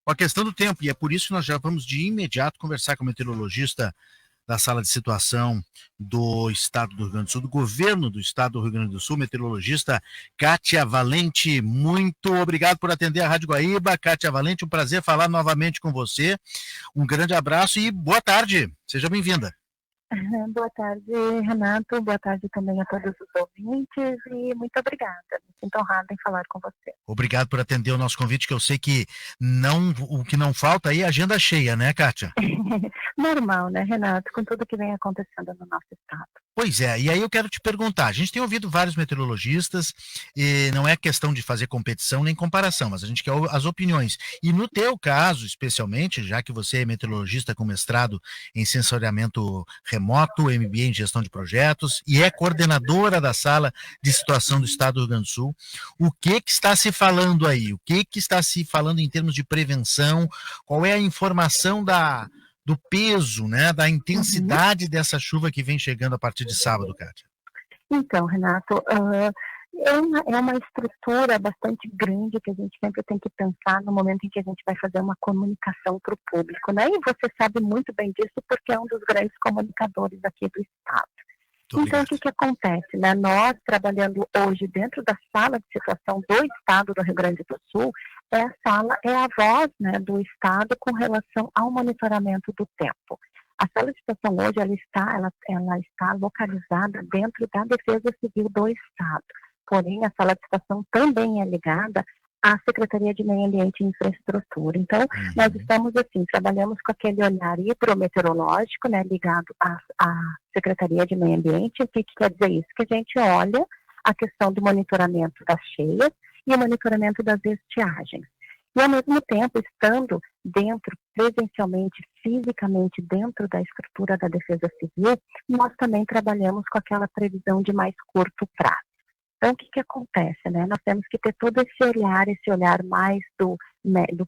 Com a questão do tempo, e é por isso que nós já vamos de imediato conversar com o meteorologista da sala de situação do Estado do Rio Grande do Sul, do governo do Estado do Rio Grande do Sul, meteorologista Kátia Valente. Muito obrigado por atender a Rádio Guaíba. Kátia Valente, um prazer falar novamente com você. Um grande abraço e boa tarde. Seja bem-vinda. Boa tarde, Renato. Boa tarde também a todos os ouvintes e muito obrigada. Me sinto honrada em falar com você. Obrigado por atender o nosso convite, que eu sei que o que não falta aí é agenda cheia, né, Kátia? Normal, né, Renato, com tudo que vem acontecendo no nosso estado. Pois é, e aí eu quero te perguntar, a gente tem ouvido vários meteorologistas, e não é questão de fazer competição nem comparação, mas a gente quer as opiniões. E no teu caso, especialmente, já que você é meteorologista com mestrado em sensoriamento remoto, MBA em gestão de projetos, e é coordenadora da sala de situação do Estado do Rio Grande do Sul, o que está se falando aí? O que está se falando em termos de prevenção? Qual é a informação do peso, né, da intensidade dessa chuva que vem chegando a partir de sábado, Kátia? Então, Renato, é uma estrutura bastante grande que a gente sempre tem que pensar no momento em que a gente vai fazer uma comunicação para o público, né? E você sabe muito bem disso porque é um dos grandes comunicadores aqui do Estado. Então, o que acontece, né? Nós, trabalhando hoje dentro da sala de situação do Estado do Rio Grande do Sul, é a voz, né, do Estado com relação ao monitoramento do tempo. A sala de situação hoje, ela está localizada dentro da Defesa Civil do Estado. Porém, a sala de situação também é ligada à Secretaria de Meio Ambiente e Infraestrutura. Então, nós estamos, assim, trabalhamos com aquele olhar hidrometeorológico, né, ligado à Secretaria de Meio Ambiente. O que quer dizer isso? Que a gente olha a questão do monitoramento das cheias e o monitoramento das estiagens. E, ao mesmo tempo, estando dentro, presencialmente, fisicamente, dentro da estrutura da Defesa Civil, nós também trabalhamos com aquela previsão de mais curto prazo. Então, o que acontece, né? Nós temos que ter todo esse olhar mais do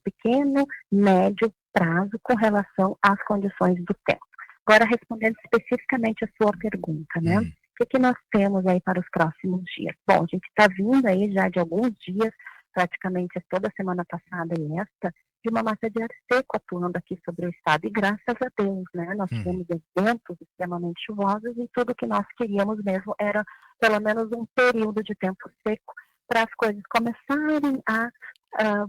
pequeno, médio prazo com relação às condições do tempo. Agora, respondendo especificamente a sua pergunta, né? O que nós temos aí para os próximos dias? Bom, a gente está vindo aí já de alguns dias, praticamente toda a semana passada e esta, de uma massa de ar seco atuando aqui sobre o estado, e graças a Deus, né, nós tivemos eventos extremamente chuvosos e tudo que nós queríamos mesmo era pelo menos um período de tempo seco para as coisas começarem a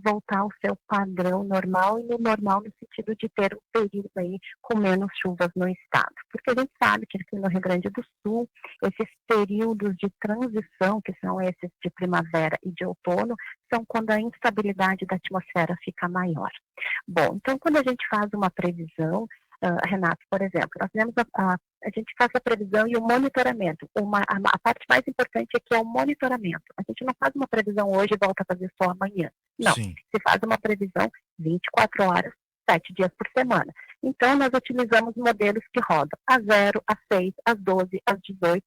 voltar ao seu padrão normal, e no normal no sentido de ter um período aí com menos chuvas no estado. Porque a gente sabe que aqui no Rio Grande do Sul, esses períodos de transição, que são esses de primavera e de outono, são quando a instabilidade da atmosfera fica maior. Bom, então quando a gente faz uma previsão, Renato, por exemplo, nós temos a gente faz a previsão e o monitoramento. A parte mais importante aqui é o monitoramento. A gente não faz uma previsão hoje e volta a fazer só amanhã. Não, se faz uma previsão 24 horas, 7 dias por semana. Então, nós utilizamos modelos que rodam às 0, às 6, às 12, às 18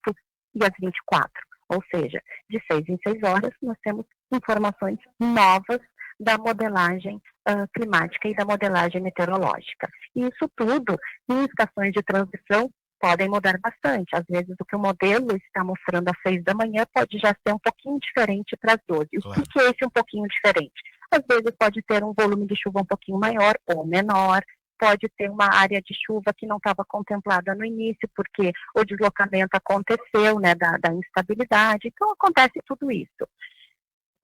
e às 24. Ou seja, de 6 em 6 horas, nós temos informações novas da modelagem climática e da modelagem meteorológica. E isso tudo, em estações de transição, podem mudar bastante. Às vezes, o que o modelo está mostrando às 6 da manhã pode já ser um pouquinho diferente para as 12. Claro. O que é esse um pouquinho diferente? Às vezes pode ter um volume de chuva um pouquinho maior ou menor, pode ter uma área de chuva que não estava contemplada no início, porque o deslocamento aconteceu, né, da instabilidade. Então, acontece tudo isso.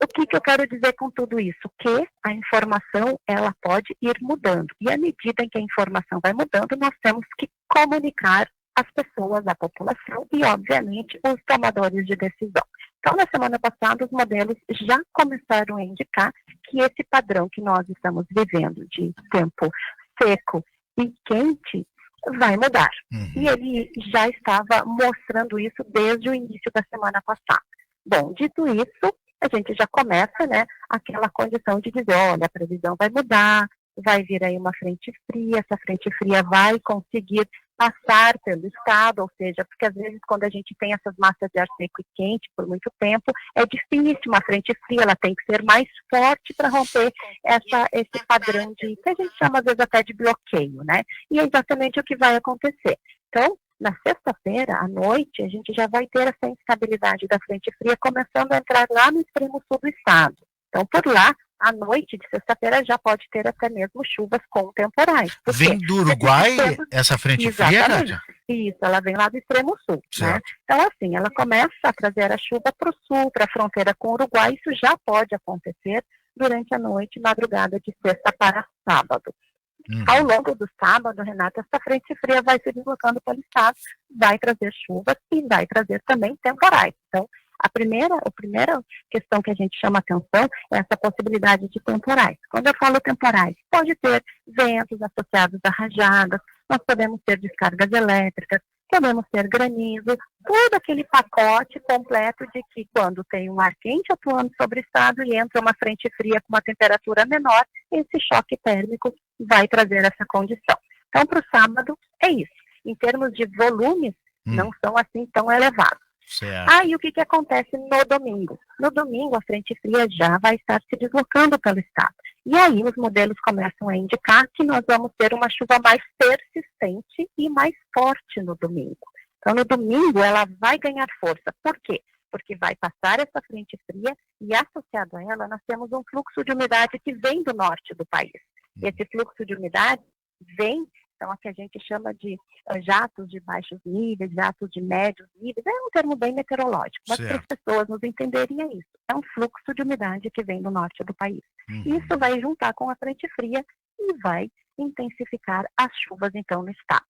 O que eu quero dizer com tudo isso? Que a informação, ela pode ir mudando. E à medida em que a informação vai mudando, nós temos que comunicar as pessoas, a população e, obviamente, os tomadores de decisão. Então, na semana passada, os modelos já começaram a indicar que esse padrão que nós estamos vivendo de tempo seco e quente vai mudar. E ele já estava mostrando isso desde o início da semana passada. Bom, dito isso, a gente já começa, né, aquela condição de dizer, olha, a previsão vai mudar, vai vir aí uma frente fria, essa frente fria vai conseguir passar pelo estado, ou seja, porque às vezes quando a gente tem essas massas de ar seco e quente por muito tempo, é difícil uma frente fria, ela tem que ser mais forte para romper esse padrão de, que a gente chama às vezes até de bloqueio, né? E é exatamente o que vai acontecer. Então, na sexta-feira, à noite, a gente já vai ter essa instabilidade da frente fria começando a entrar lá no extremo sul do estado. Então, por lá, à noite de sexta-feira já pode ter até mesmo chuvas com temporais. Vem do Uruguai essa frente fria, Kátia? Isso, ela vem lá do extremo sul, né? Então, assim, ela começa a trazer a chuva para o sul, para a fronteira com o Uruguai. Isso já pode acontecer durante a noite, madrugada de sexta para sábado. Ao longo do sábado, Renata, essa frente fria vai se deslocando pelo estado, vai trazer chuvas e vai trazer também temporais. Então, a primeira questão que a gente chama atenção é essa possibilidade de temporais. Quando eu falo temporais, pode ter ventos associados a rajadas, nós podemos ter descargas elétricas, podemos ter granizo, todo aquele pacote completo de que quando tem um ar quente atuando sobre o estado e entra uma frente fria com uma temperatura menor, esse choque térmico vai trazer essa condição. Então, para o sábado, é isso. Em termos de volumes, não são assim tão elevados. Aí, o que acontece no domingo? No domingo, a frente fria já vai estar se deslocando pelo estado. E aí, os modelos começam a indicar que nós vamos ter uma chuva mais persistente e mais forte no domingo. Então, no domingo, ela vai ganhar força. Por quê? Porque vai passar essa frente fria e, associado a ela, nós temos um fluxo de umidade que vem do norte do país. E esse fluxo de umidade vem, então, a que a gente chama de jatos de baixos níveis, jatos de médios níveis, é um termo bem meteorológico, mas para as pessoas nos entenderem é isso. É um fluxo de umidade que vem do norte do país. Isso vai juntar com a frente fria e vai intensificar as chuvas, então, no estado.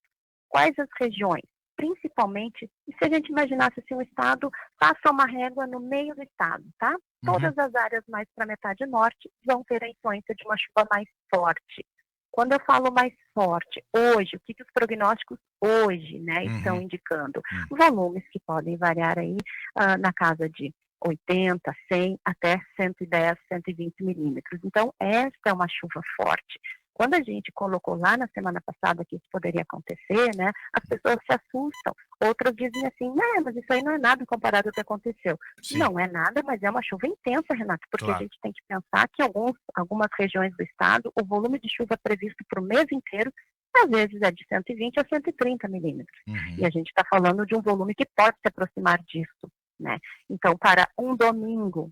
Quais as regiões? Principalmente, se a gente imaginasse assim, o estado passa uma régua no meio do estado, tá? Todas as áreas mais para a metade norte vão ter a influência de uma chuva mais forte. Quando eu falo mais forte, hoje, o que os prognósticos hoje, né, estão indicando? Volumes que podem variar aí na casa de 80, 100, até 110, 120 milímetros. Então, essa é uma chuva forte. Quando a gente colocou lá na semana passada que isso poderia acontecer, né, as pessoas se assustam. Outras dizem assim, mas isso aí não é nada comparado ao que aconteceu. Sim. Não é nada, mas é uma chuva intensa, Renato, porque a gente tem que pensar que algumas regiões do estado, o volume de chuva previsto para o mês inteiro, às vezes é de 120 a 130 milímetros. E a gente está falando de um volume que pode se aproximar disso. Né? Então, para um domingo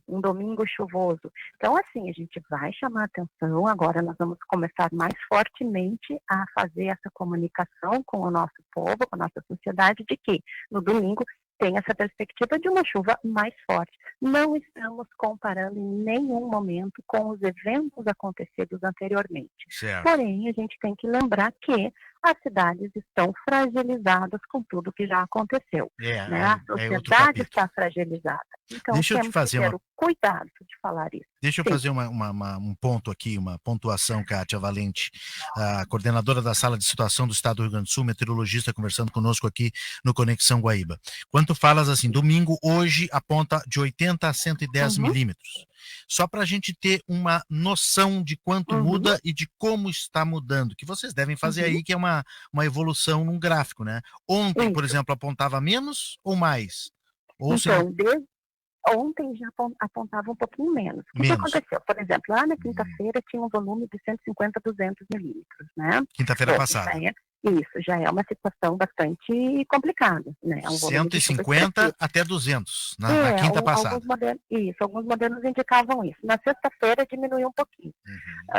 chuvoso. Então, assim, a gente vai chamar atenção, agora nós vamos começar mais fortemente a fazer essa comunicação com o nosso povo, com a nossa sociedade, de que no domingo tem essa perspectiva de uma chuva mais forte. Não estamos comparando em nenhum momento com os eventos acontecidos anteriormente. Certo. Porém, a gente tem que lembrar que as cidades estão fragilizadas com tudo que já aconteceu. Né? A sociedade está fragilizada. Então, temos que ter o cuidado de falar isso. Deixa eu fazer um ponto aqui, uma pontuação, Kátia Valente, a coordenadora da Sala de Situação do Estado do Rio Grande do Sul, meteorologista, conversando conosco aqui no Conexão Guaíba. Quando tu falas assim, domingo, hoje, aponta de 80 a 110 milímetros. Só para a gente ter uma noção de quanto muda e de como está mudando, que vocês devem fazer aí, que é uma evolução num gráfico, né? Ontem, por exemplo, apontava menos ou mais? Ou então, ontem já apontava um pouquinho menos. O que aconteceu? Por exemplo, lá na quinta-feira tinha um volume de 150 a 200 milímetros, né? Quinta-feira passada. Isso já é uma situação bastante complicada, né? 150 até 200 na quinta passada. Alguns modelos indicavam isso. Na sexta-feira diminuiu um pouquinho.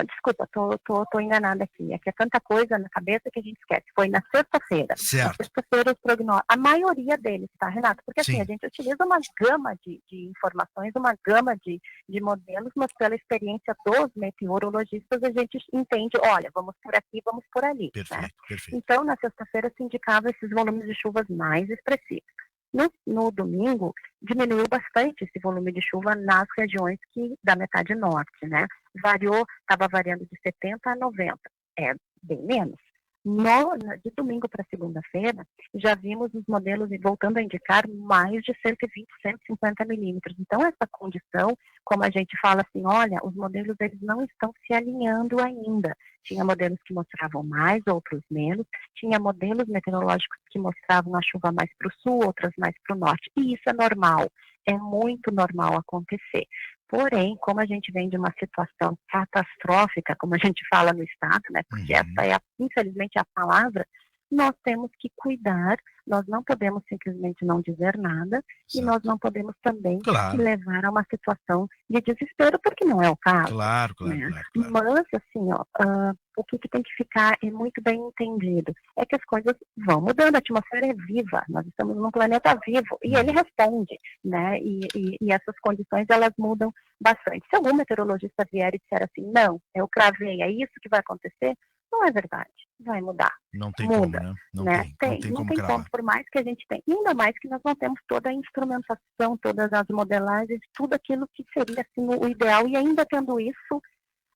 Desculpa, tô enganada aqui. É que é tanta coisa na cabeça que a gente esquece. Foi na sexta-feira. Certo. Na sexta-feira os prognósticos, a maioria deles, tá, Renato? Porque assim, a gente utiliza uma gama de informações, uma gama de modelos, mas pela experiência dos meteorologistas a gente entende, olha, vamos por aqui, vamos por ali. Perfeito, né? perfeito. Então, na sexta-feira se indicava esses volumes de chuvas mais expressivos. No domingo, diminuiu bastante esse volume de chuva nas regiões da metade norte, né? Estava variando de 70 a 90, é bem menos. De domingo para segunda-feira, já vimos os modelos voltando a indicar mais de 120, 150 milímetros. Então, essa condição, como a gente fala assim, olha, os modelos eles não estão se alinhando ainda. Tinha modelos que mostravam mais, outros menos. Tinha modelos meteorológicos que mostravam a chuva mais para o sul, outras mais para o norte. E isso é normal, é muito normal acontecer. Porém, como a gente vem de uma situação catastrófica, como a gente fala no estado, né, porque essa é, infelizmente, a palavra, nós temos que cuidar, nós não podemos simplesmente não dizer nada, e nós não podemos também levar a uma situação de desespero, porque não é o caso. Claro. Mas, assim, o que tem que ficar é muito bem entendido, é que as coisas vão mudando, a atmosfera é viva, nós estamos num planeta vivo, e ele responde, né, e essas condições, elas mudam bastante. Se algum meteorologista vier e disser assim, não, eu cravei, é isso que vai acontecer, não é verdade, vai mudar. Não tem Muda, como, né? Não tem como, por mais que a gente tenha, ainda mais que nós não temos toda a instrumentação, todas as modelagens, tudo aquilo que seria assim, o ideal, e ainda tendo isso,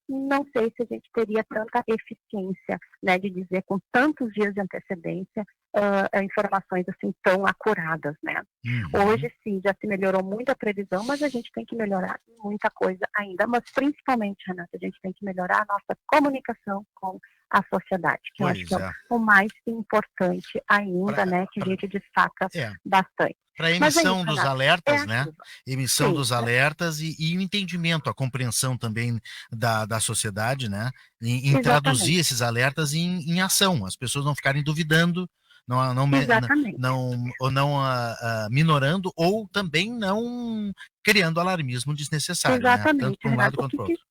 não sei se a gente teria tanta eficiência, né, de dizer com tantos dias de antecedência informações assim tão acuradas, né? Hoje sim, já se melhorou muito a previsão, mas a gente tem que melhorar muita coisa ainda, mas principalmente, Renata, a gente tem que melhorar a nossa comunicação com a sociedade, que eu acho que é o mais importante ainda, né, que a gente destaca bastante. Para a emissão dos alertas, né? Emissão dos alertas e o entendimento, a compreensão também da sociedade, né? Em traduzir esses alertas em ação, as pessoas não ficarem duvidando, não minorando ou também não criando alarmismo desnecessário, né? Tanto para um lado quanto para o outro.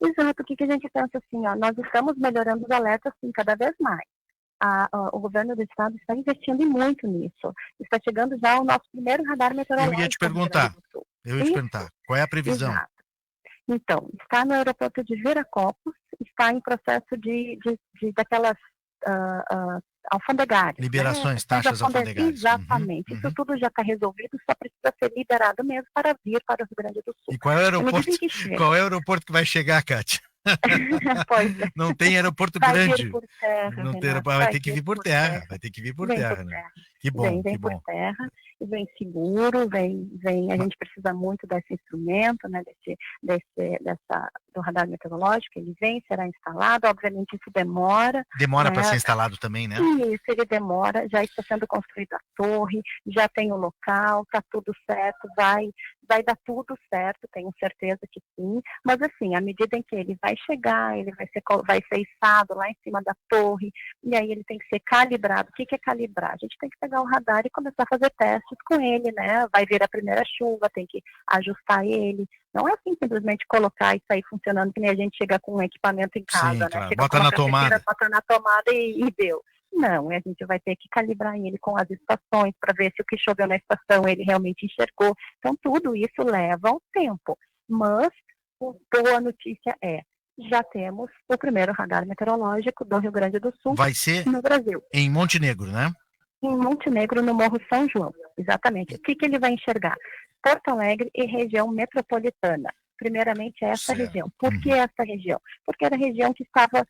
Exato, o que a gente pensa assim, nós estamos melhorando os alertas sim, cada vez mais. O governo do estado está investindo muito nisso. Está chegando já o nosso primeiro radar meteorológico. Eu ia te perguntar, qual é a previsão? Exato. Então, está no aeroporto de Viracopos, está em processo daquelas alfandegárias. Liberações, taxas alfandegárias. Exatamente. Isso tudo já está resolvido, só precisa ser liberado mesmo para vir para o Rio Grande do Sul. E qual é o aeroporto que vai chegar, Kátia? Não tem aeroporto grande. Por terra, não tem vai ter que vir por terra. Vai ter que vir por terra, né? Que bom, vem por terra, vem seguro, vem. A gente precisa muito desse instrumento, né? Do radar meteorológico. Ele vem, será instalado. Obviamente isso demora. Demora para ser instalado também, né? Isso, ele demora. Já está sendo construída a torre, já tem o local, está tudo certo, vai dar tudo certo, tenho certeza que sim, mas assim, à medida em que ele vai chegar, ele vai ser içado lá em cima da torre, e aí ele tem que ser calibrado. O que é calibrar? A gente tem que pegar o radar e começar a fazer testes com ele, né? Vai vir a primeira chuva, tem que ajustar ele. Não é assim simplesmente colocar e sair funcionando, que nem a gente chega com um equipamento em casa, sim, né? Claro. Bota na tomada e deu. Não, a gente vai ter que calibrar ele com as estações para ver se o que choveu na estação ele realmente enxergou. Então, tudo isso leva um tempo. Mas a boa notícia já temos o primeiro radar meteorológico do Rio Grande do Sul vai ser no Brasil. Em Montenegro, né? Em Montenegro, no Morro São João. Exatamente. O que ele vai enxergar? Porto Alegre e região metropolitana. Primeiramente, essa região. Por que essa região? Porque era a região que estava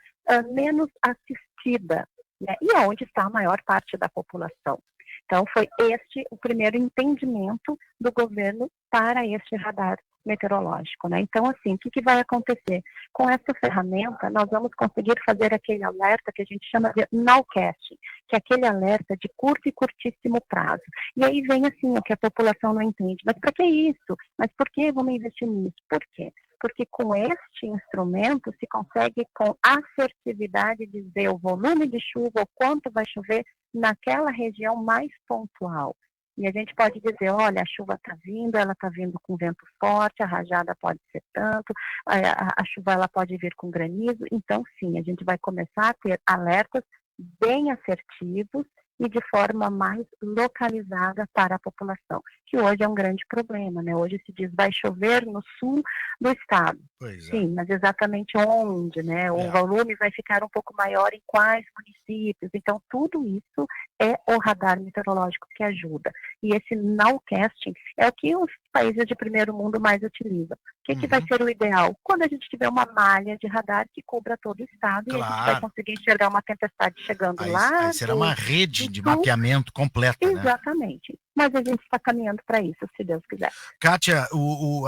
menos assistida, né? E onde está a maior parte da população. Então, foi este o primeiro entendimento do governo para este radar meteorológico, né? Então, assim, o que vai acontecer? Com essa ferramenta, nós vamos conseguir fazer aquele alerta que a gente chama de nowcasting, que é aquele alerta de curto e curtíssimo prazo. E aí vem, assim, o que a população não entende. Mas para que isso? Mas por que vamos investir nisso? Por quê? Porque com este instrumento se consegue com assertividade dizer o volume de chuva, o quanto vai chover naquela região mais pontual. E a gente pode dizer, olha, a chuva está vindo, ela está vindo com vento forte, a rajada pode ser tanto, a chuva ela pode vir com granizo. Então, sim, a gente vai começar a ter alertas bem assertivos e de forma mais localizada para a população, que hoje é um grande problema, né? Hoje se diz vai chover no sul do estado. Sim, mas exatamente onde, né? O volume vai ficar um pouco maior em quais municípios. Então, tudo isso é o radar meteorológico que ajuda. E esse nowcasting é o que os países de primeiro mundo mais utilizam. O que vai ser o ideal? Quando a gente tiver uma malha de radar que cubra todo o estado e a gente vai conseguir enxergar uma tempestade chegando lá. Aí será uma rede de mapeamento completa, exatamente. Né? Mas a gente está caminhando para isso, se Deus quiser. Kátia,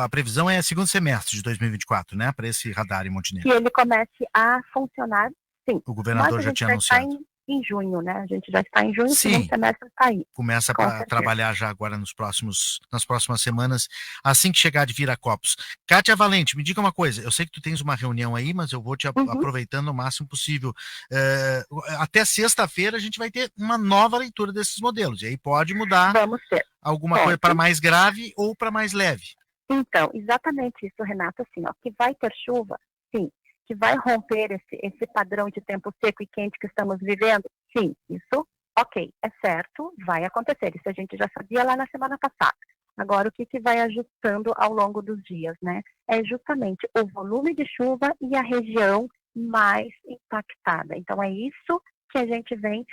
a previsão é segundo semestre de 2024, né? Para esse radar em Montenegro. Que ele comece a funcionar, sim. O governador já tinha anunciado. em junho, né? A gente já está em junho, o Sim. segundo semestre está aí. Começa a trabalhar já agora nas próximas semanas, assim que chegar de Viracopos. Kátia Valente, me diga uma coisa, eu sei que tu tens uma reunião aí, mas eu vou te aproveitando o máximo possível. Até sexta-feira a gente vai ter uma nova leitura desses modelos, e aí pode mudar alguma coisa para mais grave ou para mais leve. Então, exatamente isso, Renato, assim, ó, que vai ter chuva, sim, que vai romper esse padrão de tempo seco e quente que estamos vivendo, sim, isso, ok, é certo, vai acontecer, isso a gente já sabia lá na semana passada. Agora, o que vai ajustando ao longo dos dias, né? É justamente o volume de chuva e a região mais impactada. Então, é isso que a gente vem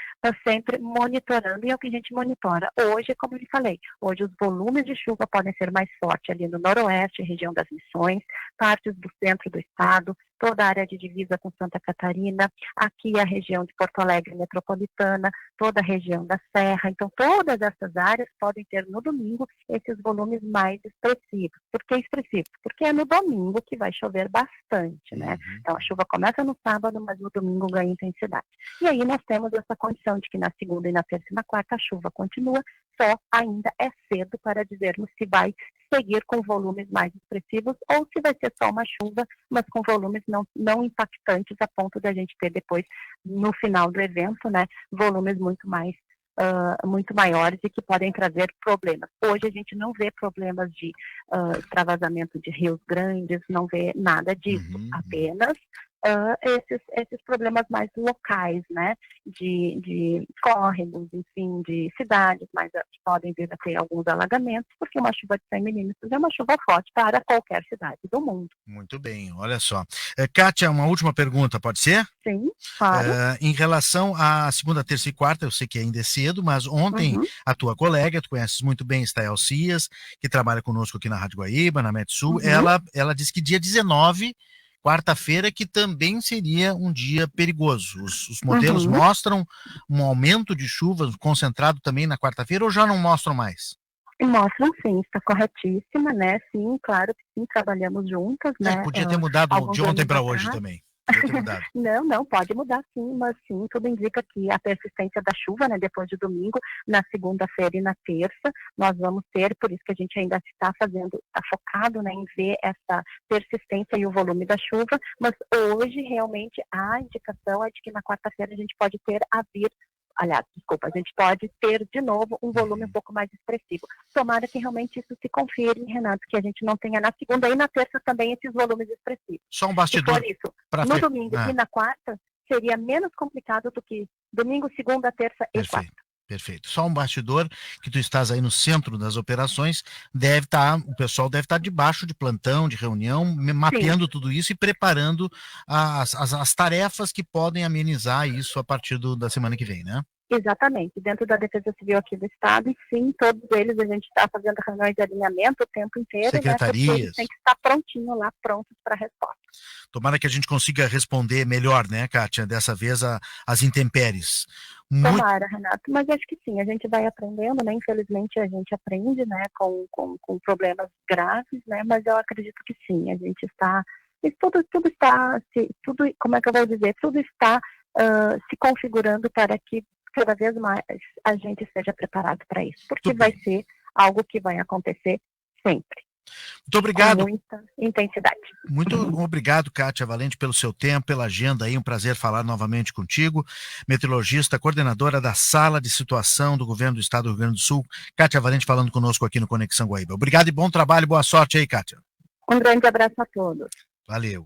sempre monitorando, e é o que a gente monitora. Hoje, como eu lhe falei, hoje os volumes de chuva podem ser mais fortes ali no noroeste, região das Missões, partes do centro do estado, toda a área de divisa com Santa Catarina, aqui a região de Porto Alegre metropolitana, toda a região da Serra. Então, todas essas áreas podem ter no domingo esses volumes mais expressivos. Por que expressivos? Porque é no domingo que vai chover bastante, né? Então, a chuva começa no sábado, mas no domingo ganha intensidade. E aí nós temos essa condição de que na segunda e na terça e na quarta a chuva continua, só ainda é cedo para dizermos se vai seguir com volumes mais expressivos ou se vai ser só uma chuva, mas com volumes não impactantes a ponto de a gente ter depois, no final do evento, né, volumes muito maiores e que podem trazer problemas. Hoje a gente não vê problemas de extravasamento de rios grandes, não vê nada disso, apenas esses problemas mais locais, né, de córregos, enfim, de cidades, mas podem vir a ter alguns alagamentos, porque uma chuva de 100 milímetros é uma chuva forte para qualquer cidade do mundo. Muito bem, olha só. Kátia, uma última pergunta, pode ser? Sim, claro. Em relação à segunda, terça e quarta, eu sei que ainda é cedo, mas ontem a tua colega, tu conheces muito bem, Estael Cias, que trabalha conosco aqui na Rádio Guaíba, na Metsul, ela disse que dia 19, quarta-feira, que também seria um dia perigoso. Os modelos mostram um aumento de chuvas concentrado também na quarta-feira ou já não mostram mais? Mostram sim, está corretíssima, né? Sim, claro que sim, trabalhamos juntas, né? Podia ter mudado de ontem para hoje também. Não, pode mudar sim, mas sim, tudo indica que a persistência da chuva, né, depois de domingo, na segunda-feira e na terça, nós vamos ter, por isso que a gente ainda está focado, né, em ver essa persistência e o volume da chuva, mas hoje realmente a indicação é de que na quarta-feira a gente pode a gente pode ter de novo um volume um pouco mais expressivo. Tomara que realmente isso se confirme, Renato, que a gente não tenha na segunda e na terça também esses volumes expressivos. Só um bastidor. E por isso, no domingo e na quarta, seria menos complicado do que domingo, segunda, terça e quarta. Perfeito. Só um bastidor, que tu estás aí no centro das operações, o pessoal deve estar debaixo de plantão, de reunião, mapeando tudo isso e preparando as tarefas que podem amenizar isso a partir da semana que vem, né? Exatamente. Dentro da Defesa Civil aqui do Estado, e sim, todos eles a gente está fazendo reuniões de alinhamento o tempo inteiro, secretarias, né? Porque eles têm que estar prontinho lá, prontos para a resposta. Tomara que a gente consiga responder melhor, né, Kátia, dessa vez as intempéries. Tomara, Renato, mas acho que sim, a gente vai aprendendo, né? Infelizmente a gente aprende, né, com problemas graves, né? Mas eu acredito que sim, a gente está, como é que eu vou dizer, tudo está se configurando para que cada vez mais a gente esteja preparado para isso, porque vai ser algo que vai acontecer sempre. Muito obrigado. Com muita intensidade. Muito obrigado, Kátia Valente, pelo seu tempo, pela agenda aí, um prazer falar novamente contigo. Meteorologista, coordenadora da Sala de Situação do Governo do Estado do Rio Grande do Sul, Kátia Valente falando conosco aqui no Conexão Guaíba. Obrigado e bom trabalho, boa sorte aí, Kátia. Um grande abraço a todos. Valeu.